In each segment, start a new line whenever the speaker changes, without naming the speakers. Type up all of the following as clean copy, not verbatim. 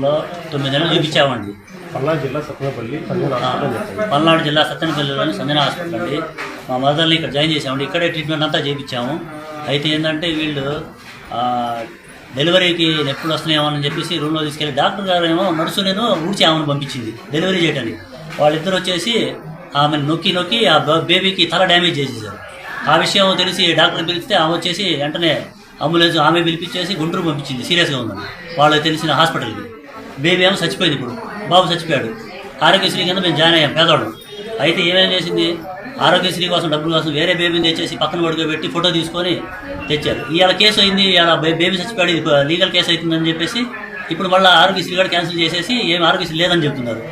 హాస్పిటల్లో 9 నెలలు చూపించామండి. పల్నాడు జిల్లా సత్తెనపల్లిలోని సంజన హాస్పిటల్ అండి. మా మదర్ని ఇక్కడ జాయిన్ చేసామండి. ఇక్కడే ట్రీట్మెంట్ అంతా చేయించాము. అయితే ఏంటంటే వీళ్ళు డెలివరీకి ఎప్పుడు వస్తున్నాయేమో అని చెప్పేసి రూమ్లో తీసుకెళ్ళి డాక్టర్ గారు ఏమో నర్సు నేను ఊడ్చి ఆమెను పంపించింది డెలివరీ చేయడానికి. వాళ్ళిద్దరు వచ్చేసి ఆమెను నొక్కి నొక్కి ఆ బేబీకి తల డ్యామేజ్ చేసేసారు. ఆ విషయం తెలిసి డాక్టర్ పిలిస్తే ఆమె వచ్చేసి వెంటనే అంబులెన్స్ ఆమె పిలిపించేసి గుంటూరు పంపించింది. సీరియస్గా ఉందని వాళ్ళకి తెలిసిన హాస్పిటల్కి. బేబీ ఏమో చచ్చిపోయింది. ఇప్పుడు బాబు చచ్చిపోయాడు. ఆరోగ్యశ్రీ కింద మేము జాయిన్ అయ్యాం పేదవాళ్ళం. అయితే ఏమేం చేసింది, ఆరోగ్యశ్రీ కోసం డబ్బుల కోసం వేరే బేబీని తెచ్చేసి పక్కన పడుకోబెట్టి ఫోటో తీసుకొని తెచ్చారు. ఇవాళ కేసు అయింది, ఇవాళ బేబీ చచ్చిపోయాడు, ఇది లీగల్ కేసు అవుతుందని చెప్పేసి ఇప్పుడు మళ్ళీ ఆరోగ్యశ్రీ కూడా క్యాన్సిల్ చేసేసి ఏం ఆరోగ్యశ్రీ లేదని చెప్తున్నారు.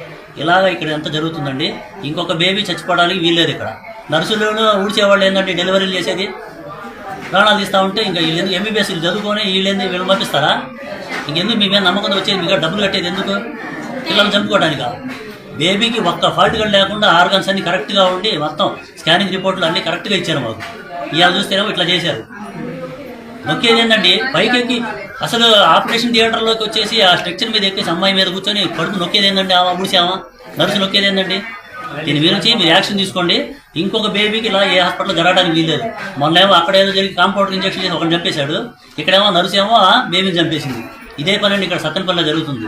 ఇలాగ ఇక్కడ ఎంత జరుగుతుందండి. ఇంకొక బేబీ చచ్చిపోవడానికి వీల్లేదు. ఇక్కడ నర్సులను ఊడ్చేవాళ్ళు ఏంటంటే డెలివరీలు చేసేది ప్రాణాలు తీస్తూ ఉంటే ఇంకా వీళ్ళు ఎంబీబీఎస్ చదువుకొని వీళ్ళు పంపిస్తారా? ఇంకెందుకు మీ మీద నమ్మకం వచ్చేది, మీకు డబ్బులు కట్టేది ఎందుకు? పిల్లల్ని చంపుకోవడానికి. బేబీకి ఒక్క ఫాల్ట్ కూడా లేకుండా ఆర్గన్స్ అన్ని కరెక్ట్గా ఉండి మొత్తం స్కానింగ్ రిపోర్ట్లు అన్నీ కరెక్ట్గా ఇచ్చారు మాకు. ఇవాళ చూస్తేనేమో ఇట్లా చేశారు. నొక్కేది ఏంటండి పైకెక్కి అసలు ఆపరేషన్ థియేటర్లోకి వచ్చేసి ఆ స్ట్రక్చర్ మీద ఎక్కేసి అమ్మాయి మీద కూర్చొని కడుపు నొక్కేది ఏంటండి, ఊడిసామా నర్సు నొక్కేది ఏంటండి? దీని గురించి మీరు యాక్షన్ తీసుకోండి. ఇంకొక బేబీకి ఇలా ఏ హాస్పిటల్లో జరగడానికి వీల్లేదు. మొన్నేమో అక్కడేదో జరిగి కాంపౌండర్ ఇంజక్షన్ చేసి ఒకటి చంపేశాడు. ఇక్కడేమో నర్సు ఏమో బేబీని చంపేసింది. ఇదే పని ఇక్కడ సత్తెనపల్లిలో జరుగుతుంది.